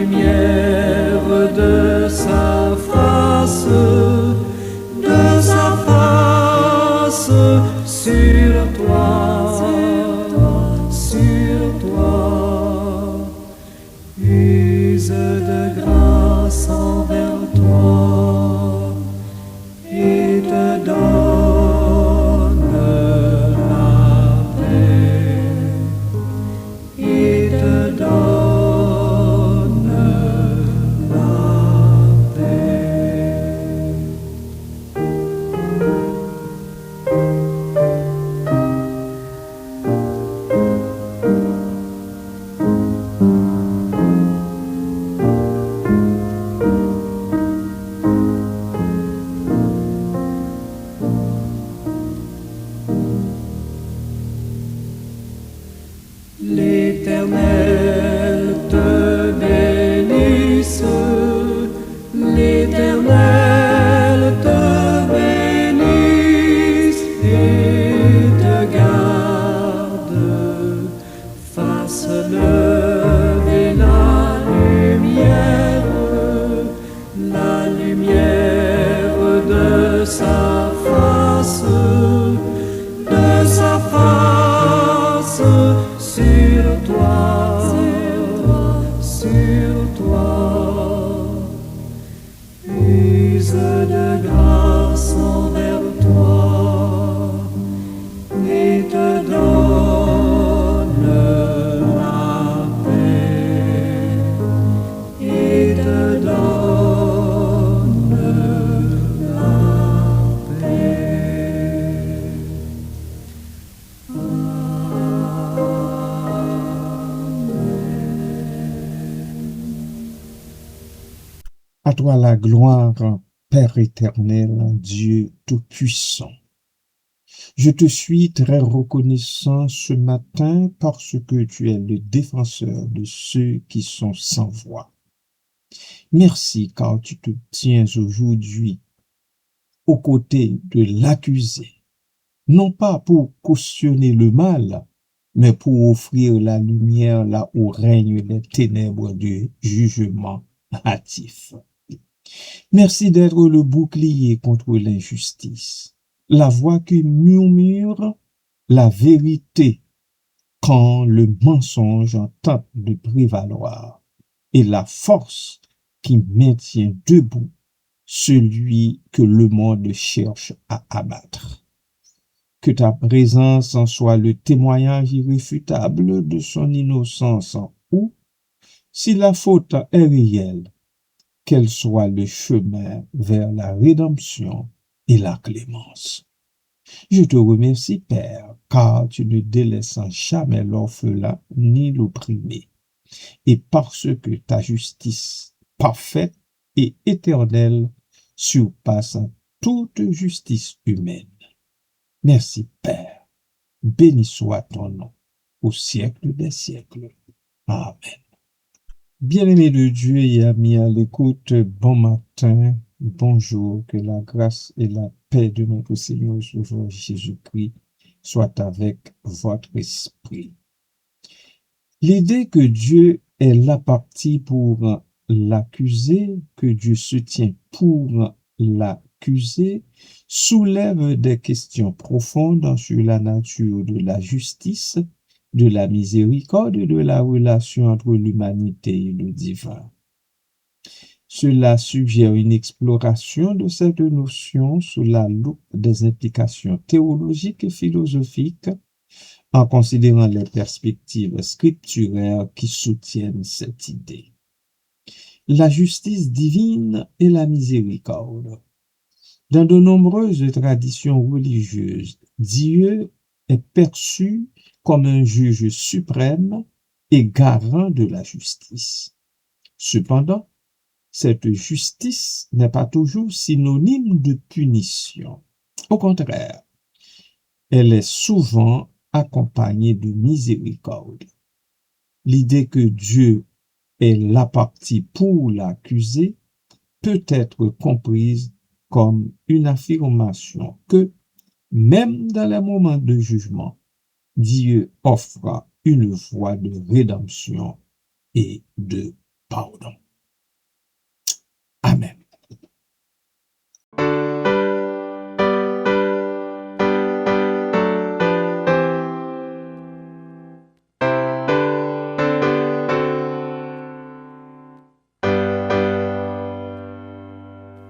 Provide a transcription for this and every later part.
lumière de sa face sur toi, use de grâce envers toi et te donne la paix, et te donne la paix. L'Éternel te bénisse, l'Éternel te bénisse et te garde, fasse lever la lumière de sa face sur toi, use de grâce envers toi et te donne la paix, et te donne la paix. À toi la gloire, Père éternel, Dieu tout-puissant. Je te suis très reconnaissant ce matin parce que tu es le défenseur de ceux qui sont sans voix. Merci car tu te tiens aujourd'hui aux côtés de l'accusé, non pas pour cautionner le mal, mais pour offrir la lumière là où règnent les ténèbres du jugement hâtif. Merci d'être le bouclier contre l'injustice, la voix qui murmure la vérité quand le mensonge tente de prévaloir, et la force qui maintient debout celui que le monde cherche à abattre. Que ta présence en soit le témoignage irréfutable de son innocence, ou, si la faute est réelle, qu'elle soit le chemin vers la rédemption et la clémence. Je te remercie, Père, car tu ne délaisses jamais l'orphelin ni l'opprimé, et parce que ta justice parfaite et éternelle surpasse toute justice humaine. Merci, Père. Béni soit ton nom au siècle des siècles. Amen. Bien-aimés de Dieu et amis à l'écoute, bon matin, bonjour, que la grâce et la paix de notre Seigneur et Sauveur Jésus-Christ soient avec votre esprit. L'idée que Dieu est là parti pour l'accuser, que Dieu se tient pour l'accuser, soulève des questions profondes sur la nature de la justice, de la miséricorde et de la relation entre l'humanité et le divin. Cela suggère une exploration de cette notion sous la loupe des implications théologiques et philosophiques, en considérant les perspectives scripturaires qui soutiennent cette idée. La justice divine et la miséricorde. Dans de nombreuses traditions religieuses, Dieu est perçu comme un juge suprême et garant de la justice. Cependant, cette justice n'est pas toujours synonyme de punition. Au contraire, elle est souvent accompagnée de miséricorde. L'idée que Dieu est là parti pour l'accuser peut être comprise comme une affirmation que, même dans les moments de jugement, Dieu offre une voie de rédemption et de pardon. Amen.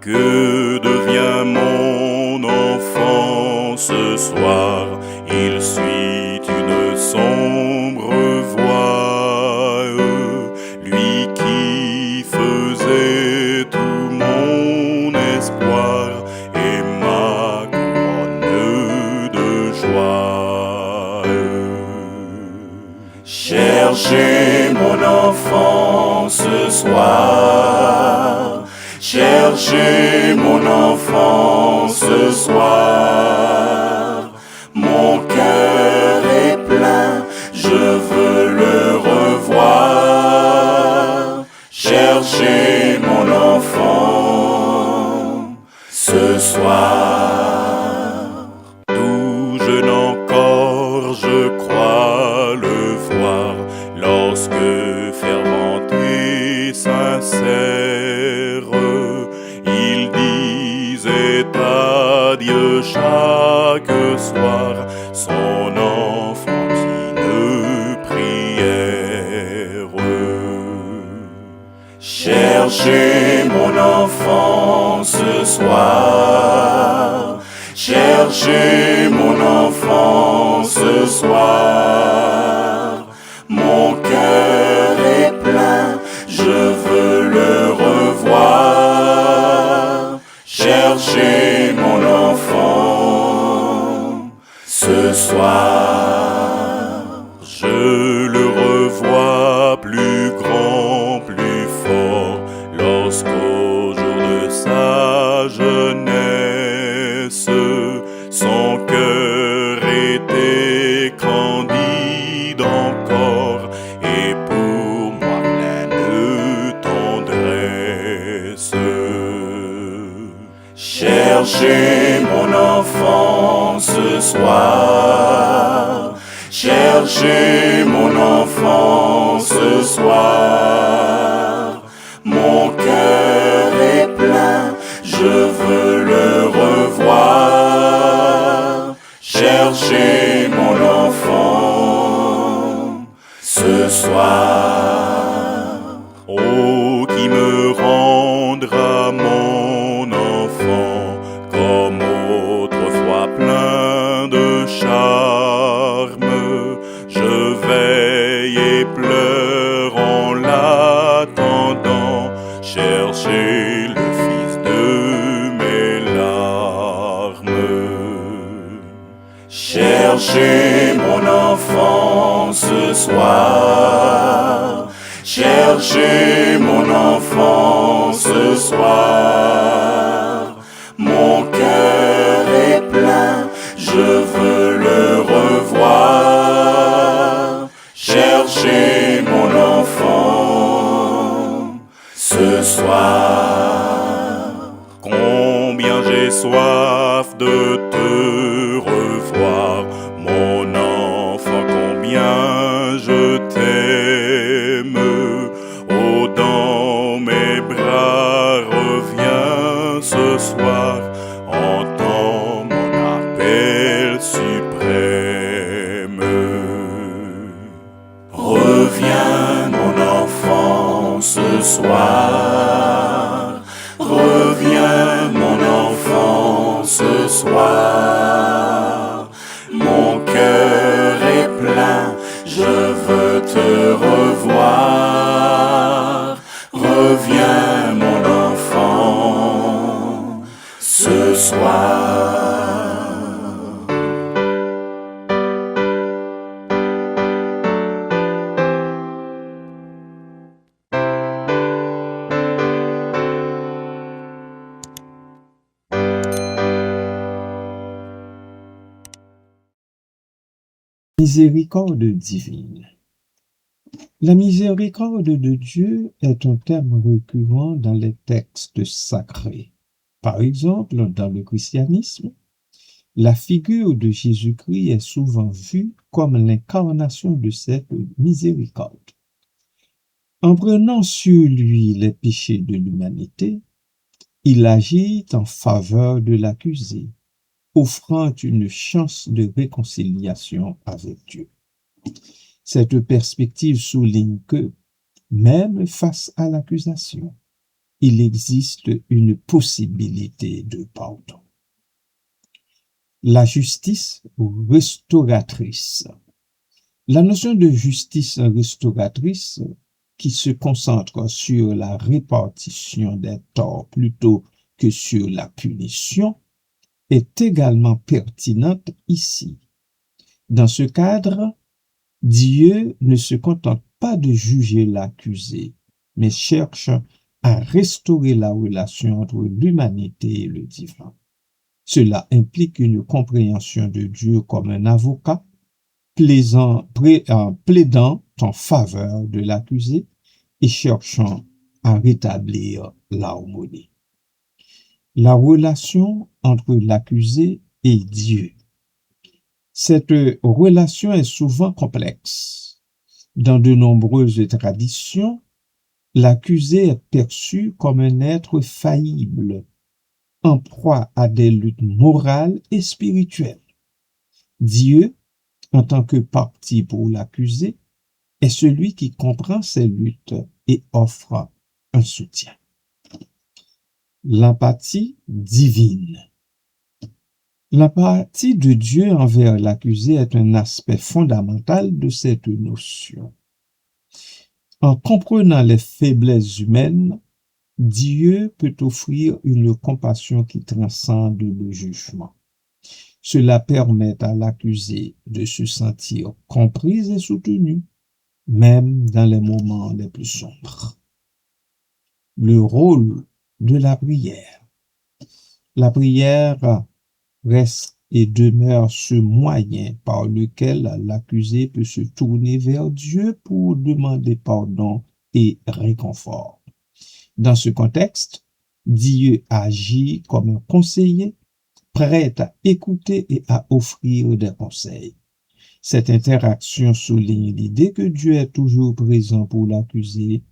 Que devient mon enfant ce soir? Il suit une sombre voie, lui qui faisait tout mon espoir et ma couronne de joie. Cherchez mon enfant ce soir. Cherchez mon enfant ce soir. Mon cœur est plein, je veux le revoir. Cherchez mon enfant ce soir. Tout jeune encore, je crois le voir, lorsque fervent et sincère, il disait adieu chaque soir, son enfantine prière. Cherchez mon enfant ce soir. Cherchez mon enfant ce soir. Mon cœur est plein, je veux le revoir. Cherchez mon enfant ce soir. Je le revois plus grand, plus fort, lorsqu'au jour de sa jeunesse, son cœur était candide encore, et pour moi plein de tendresse. Cherchez mon enfant ce soir. Cherchez mon enfant ce soir. Mon cœur est plein, je veux le revoir. Cherchez mon enfant ce soir. Oh, qui me rendra mon enfant comme autrefois plein de charme. Je veille et pleure en l'attendant, chercher le fils de mes larmes. Cherchez mon enfant ce soir. Cherchez mon enfant ce soir. Mon cœur est plein, je veux le revoir. Cherchez mon enfant ce soir. Combien j'ai soif de te revoir, mon enfant, combien je t'aime. Oh, dans mes bras, reviens ce soir, entends mon appel suprême. Reviens mon enfant ce soir. Reviens mon enfant ce soir. Mon cœur est plein, je veux te revoir. Reviens mon enfant ce soir. Miséricorde divine. La miséricorde de Dieu est un thème récurrent dans les textes sacrés. Par exemple, dans le christianisme, la figure de Jésus-Christ est souvent vue comme l'incarnation de cette miséricorde. En prenant sur lui les péchés de l'humanité, il agit en faveur de l'accusé, offrant une chance de réconciliation avec Dieu. Cette perspective souligne que, même face à l'accusation, il existe une possibilité de pardon. La justice restauratrice. La notion de justice restauratrice, qui se concentre sur la répartition des torts plutôt que sur la punition, est également pertinente ici. Dans ce cadre, Dieu ne se contente pas de juger l'accusé, mais cherche à restaurer la relation entre l'humanité et le divin. Cela implique une compréhension de Dieu comme un avocat, plaidant en faveur de l'accusé et cherchant à rétablir l'harmonie. La relation entre l'accusé et Dieu. Cette relation est souvent complexe. Dans de nombreuses traditions, l'accusé est perçu comme un être faillible, en proie à des luttes morales et spirituelles. Dieu, en tant que partie pour l'accusé, est celui qui comprend ces luttes et offre un soutien. L'empathie divine. L'empathie de Dieu envers l'accusé est un aspect fondamental de cette notion. En comprenant les faiblesses humaines, Dieu peut offrir une compassion qui transcende le jugement. Cela permet à l'accusé de se sentir compris et soutenu, même dans les moments les plus sombres. Le rôle de la prière. La prière reste et demeure ce moyen par lequel l'accusé peut se tourner vers Dieu pour demander pardon et réconfort. Dans ce contexte, Dieu agit comme un conseiller, prêt à écouter et à offrir des conseils. Cette interaction souligne l'idée que Dieu est toujours présent pour l'accusé,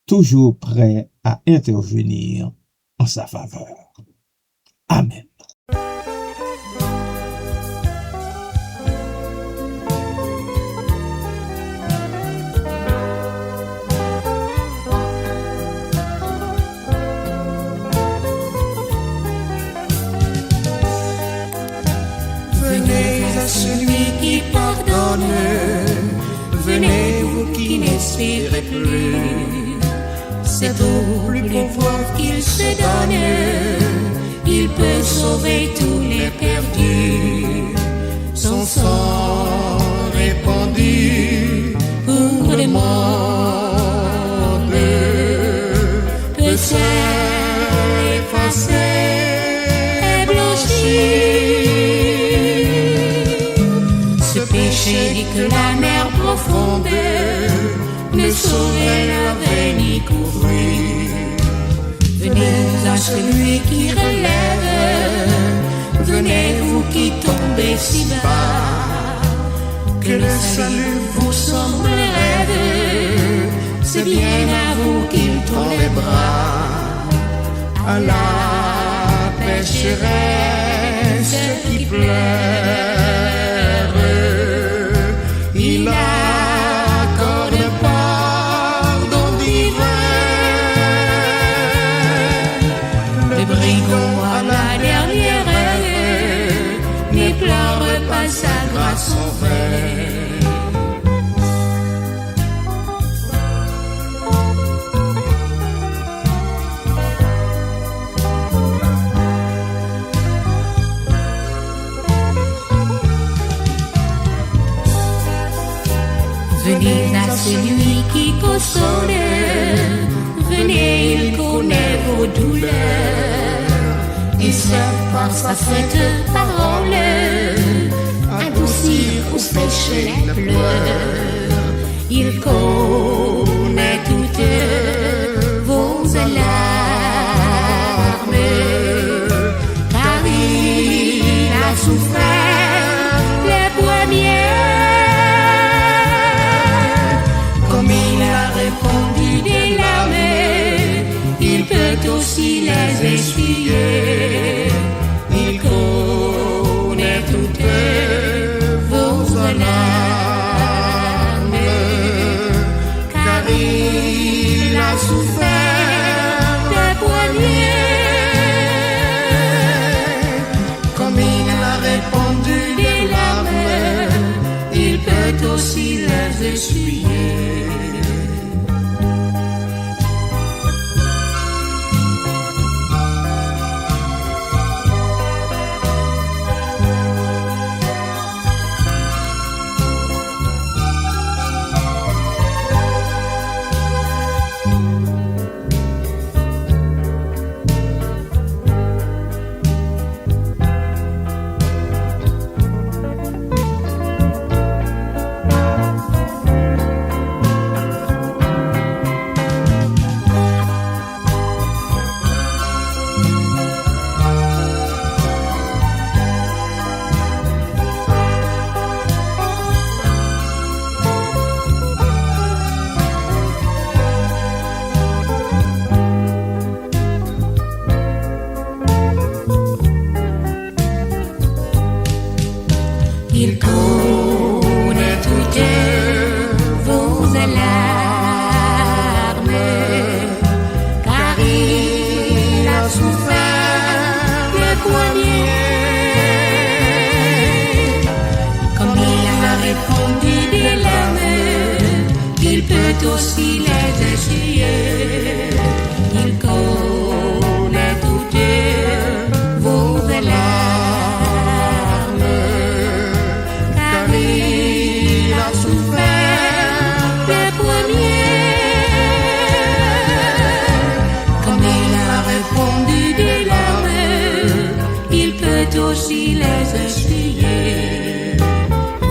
toujours prêt à intervenir en sa faveur. Amen. Venez à celui qui pardonne, venez vous qui n'espérez plus. C'est au plus pauvre qu'il se donne, il peut sauver tous les perdus. Son sang répandu pour le monde peut seul effacer et blanchir ce péché que la mer profonde ne saurait laver ni couvrir. Venez à celui qui relève, venez vous qui tombez si bas, que le salut vous semble rêve, c'est bien à vous qu'il tend les bras. À la pécheresse qui pleure, il accorde pardon divin. Le brigand à la dernière heure ne pleure pas sa grâce en vain. Venez à celui qui console, venez, il connaît vos douleurs, et seul par sa sainte parole, adoucir au péché les pleurs. Il connaît toutes vos alarmes, car il a souffert les premières. Comme il a répondu larmes, car il a souffert les premiers. Comme il a répondu des larmes, il peut aussi les essuyer. Il connaît toutes vos larmes, car il a souffert les premiers. Comme il a répondu des larmes, il peut aussi les essuyer.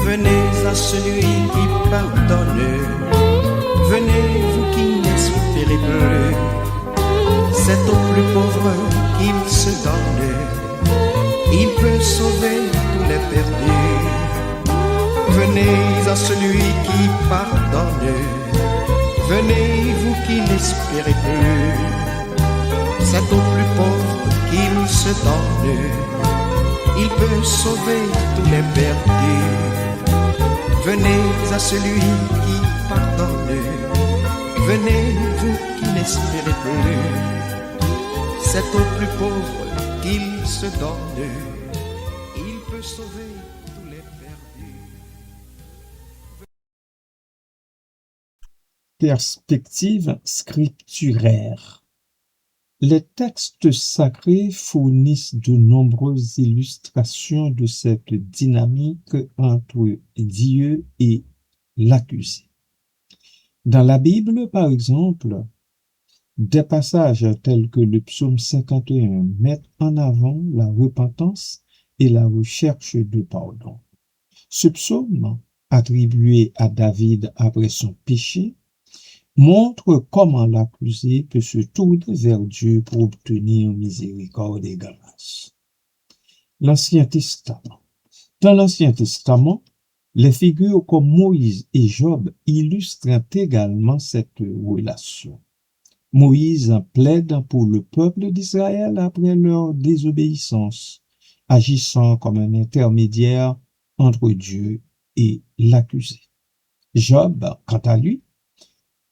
Venez à celui qui pardonne, venez vous qui n'espérez plus. C'est au plus pauvre qu'il se donne, il peut sauver tous les perdus. Venez à celui qui pardonne, venez vous qui n'espérez plus. C'est au plus pauvre qu'il se donne, il peut sauver tous les perdus. Venez à celui qui pardonne, venez vous qui n'espérez plus. C'est au plus pauvre qu'il se donne, il peut sauver tous les perdus. Perspective scripturaire. Les textes sacrés fournissent de nombreuses illustrations de cette dynamique entre Dieu et l'accusé. Dans la Bible, par exemple, des passages tels que le psaume 51 mettent en avant la repentance et la recherche de pardon. Ce psaume, attribué à David après son péché, montre comment l'accusé peut se tourner vers Dieu pour obtenir miséricorde et grâce. L'Ancien Testament. Dans l'Ancien Testament, les figures comme Moïse et Job illustrent également cette relation. Moïse plaide pour le peuple d'Israël après leur désobéissance, agissant comme un intermédiaire entre Dieu et l'accusé. Job, quant à lui,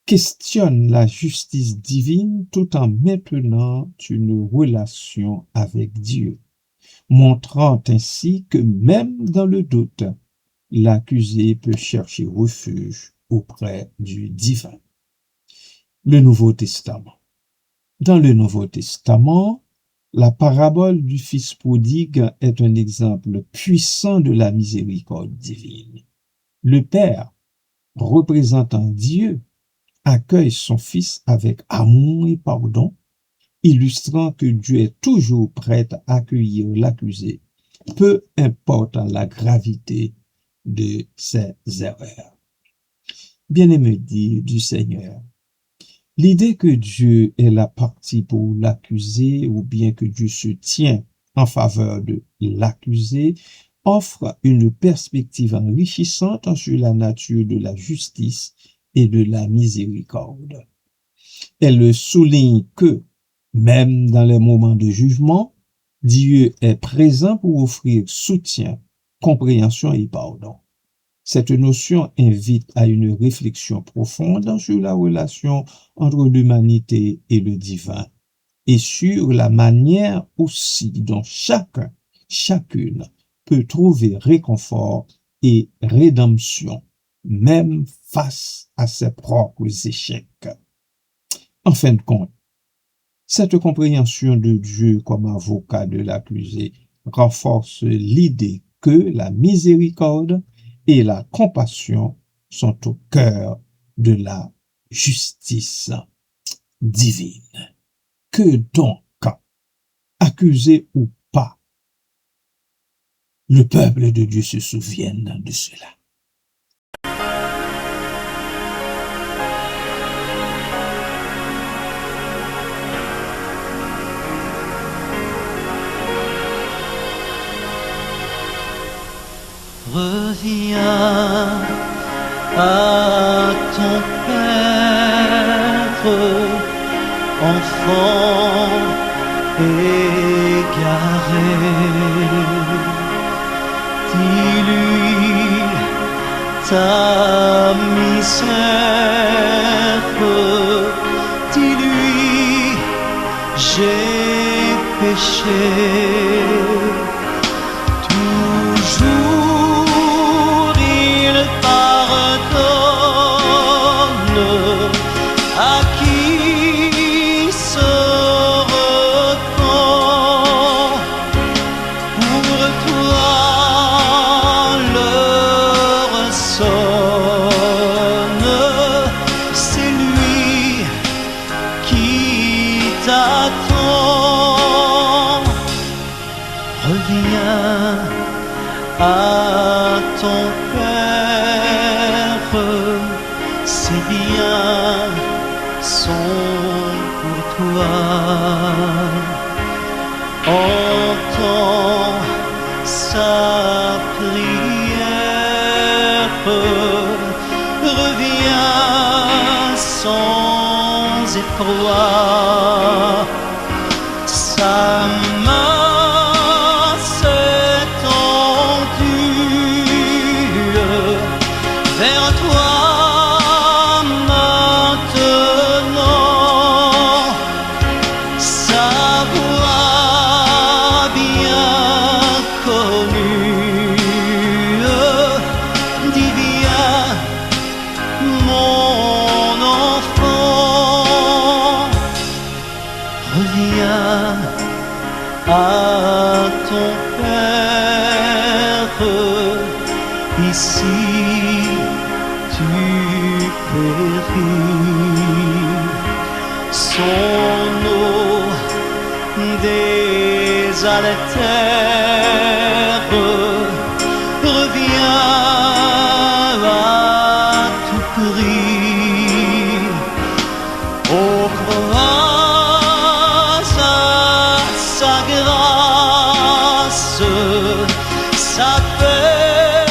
questionne la justice divine tout en maintenant une relation avec Dieu, montrant ainsi que même dans le doute, l'accusé peut chercher refuge auprès du divin. Le Nouveau Testament. Dans le Nouveau Testament, la parabole du Fils prodigue est un exemple puissant de la miséricorde divine. Le Père, représentant Dieu, accueille son Fils avec amour et pardon, illustrant que Dieu est toujours prêt à accueillir l'accusé, peu importe la gravité de ses erreurs. Bien-aimé du Seigneur, l'idée que Dieu est la partie pour l'accusé ou bien que Dieu se tient en faveur de l'accusé offre une perspective enrichissante sur la nature de la justice et de la miséricorde. Elle souligne que, même dans les moments de jugement, Dieu est présent pour offrir soutien, compréhension et pardon. Cette notion invite à une réflexion profonde sur la relation entre l'humanité et le divin et sur la manière aussi dont chacune peut trouver réconfort et rédemption, même face à ses propres échecs. En fin de compte, cette compréhension de Dieu comme avocat de l'accusé renforce l'idée que la miséricorde et la compassion sont au cœur de la justice divine. Que donc, accusé ou pas, le peuple de Dieu se souvienne de cela. Reviens à ton Père, enfant égaré. Dis-lui ta sincère, dis-lui, j'ai péché. Toujours il pardonne à qui se repent. Pour toi l'heure sonne, c'est lui qui t'attend. Reviens à ton Père, ses biens sont pour toi. Entends sa prière, reviens sans effroi. Sa main s'est tendue vers toi maintenant. Sa voix bien connue dit viens mon enfant. Reviens à ton Père, ici tu péris. Son eau désaltère, reviens à tout prix. Offre sa grâce, sa paix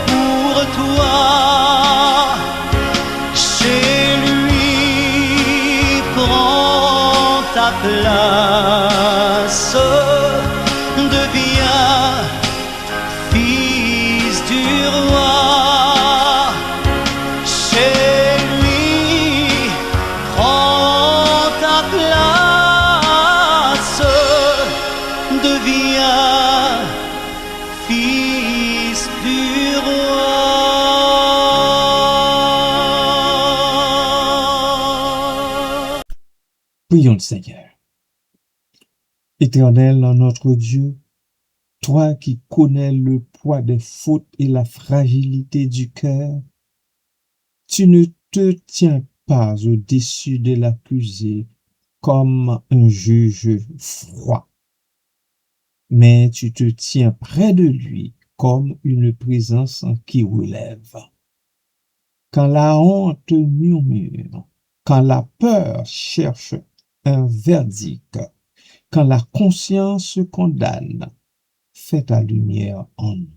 pour toi. Chez lui, prends ta place, deviens fils du roi. Chez lui, prends ta place, deviens fils du roi. Prions le Seigneur. Éternel, notre Dieu, toi qui connais le poids des fautes et la fragilité du cœur, tu ne te tiens pas au-dessus de l'accusé comme un juge froid, mais tu te tiens près de lui comme une présence qui relève. Quand la honte murmure, quand la peur cherche un verdict, quand la conscience condamne, fais ta lumière en nous.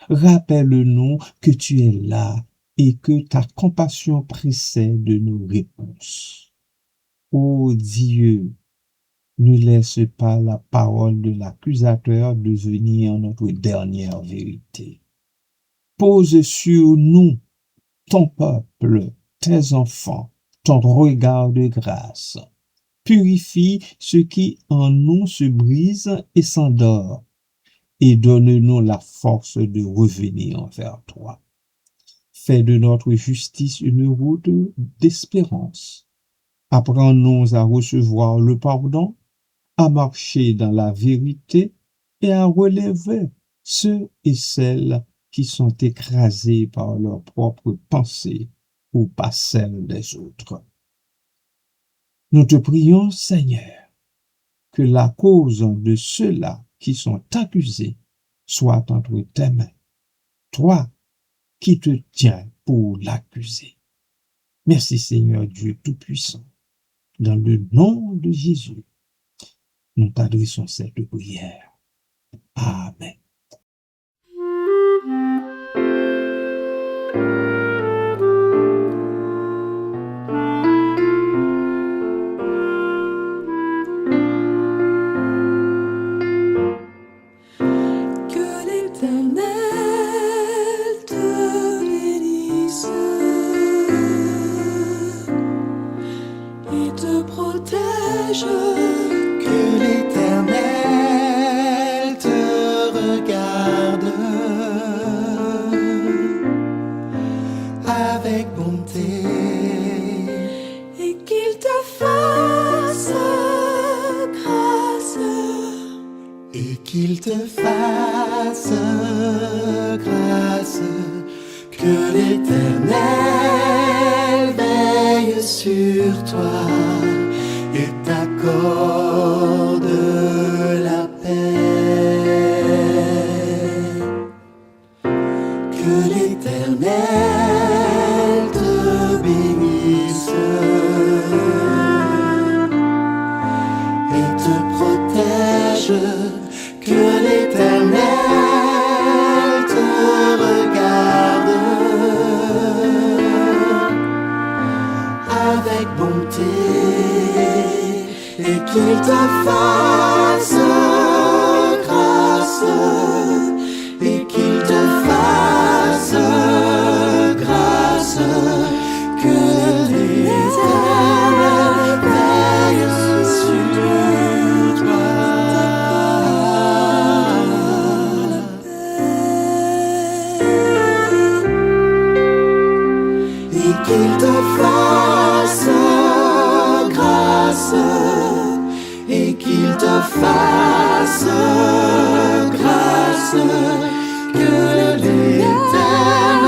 Rappelle-nous que tu es là et que ta compassion précède nos réponses. Ô Dieu, ne laisse pas la parole de l'accusateur devenir notre dernière vérité. Pose sur nous, ton peuple, tes enfants, ton regard de grâce. Purifie ce qui en nous se brise et s'endort, et donne-nous la force de revenir vers toi. Fais de notre justice une route d'espérance. Apprends-nous à recevoir le pardon, à marcher dans la vérité et à relever ceux et celles qui sont écrasés par leurs propres pensées ou par celles des autres. Nous te prions, Seigneur, que la cause de ceux-là qui sont accusés soit entre tes mains, toi qui te tiens pour l'accuser. Merci, Seigneur Dieu Tout-Puissant. Dans le nom de Jésus, nous t'adressons cette prière. Amen. Que l'Éternel te bénisse. avec bonté, et qu'il te fasse grâce, et qu'il te fasse grâce, que l'Éternel veille sur toi et t'accorde la paix. Que l'Éternel te bénisse et te protège. Que l'Éternel te regarde avec bonté et qu'il te fasse grâce, et qu'il te fasse grâce, que l'Éternel veille sur toi. Et qu'il te fasse grâce, et qu'il te fasse grâce, que l'Éternel